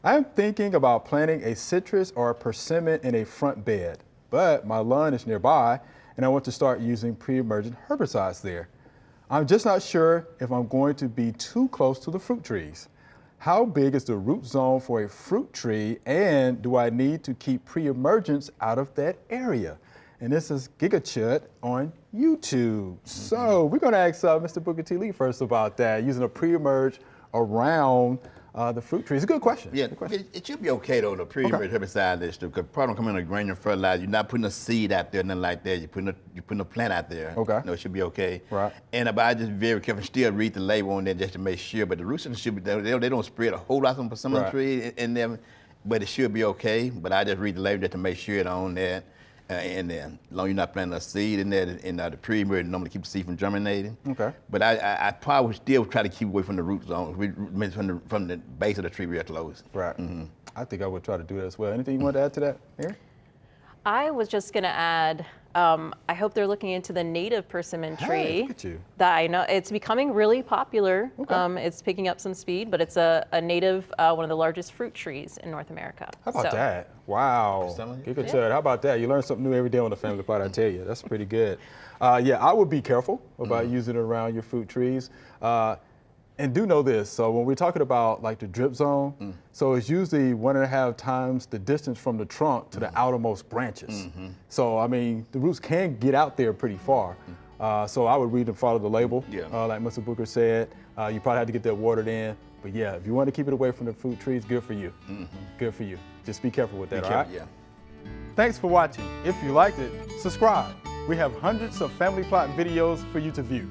I'm thinking about planting a citrus or a persimmon in a front bed, but my lawn is nearby and I want to start using pre-emergent herbicides there. I'm just not sure if I'm going to be too close to the fruit trees. How big is the root zone for a fruit tree, and do I need to keep pre-emergents out of that area? And this is GigaChut on YouTube. So we're going to ask Mr. Booker T. Lee first about that, using a pre-emerge around the fruit trees. It's a good question. Yeah, good question. it should be okay though, the pre-emergent herbicide list, because problem come in a granular fertilizer. You're not putting a seed out there, nothing like that. You're putting a plant out there. Okay. No, it should be okay. Right. And but I just very careful, still read the label on there just to make sure. But the root system should be, they don't spread a whole lot on some of the tree in them, but it should be okay. But I just read the label just to make sure it's on there. And then, as long as you're not planting a seed in there, and the pre-emergent normally keep the seed from germinating. Okay. But I probably would still try to keep away from the root zone, from the base of the tree real close. Right. I think I would try to do that as well. Anything you want to add to that, Mary? I was just going to add, I hope they're looking into the native persimmon tree. Hey, look at you. That I know it's becoming really popular. Okay. It's picking up some speed, but it's a native, one of the largest fruit trees in North America. How about that? Wow. GigaChut, how about that? You learn something new every day on the Family Plot, I tell you. That's pretty good. Yeah, I would be careful about using it around your fruit trees. And do know this, so when we're talking about like the drip zone, so it's usually 1.5 times the distance from the trunk to the outermost branches. So, I mean, the roots can get out there pretty far. So I would read and follow the label, like Mr. Booker said. You probably have to get that watered in. But yeah, if you want to keep it away from the fruit trees, good for you. Good for you. Just be careful with that, all right? Yeah. Thanks for watching. If you liked it, subscribe. We have hundreds of Family Plot videos for you to view.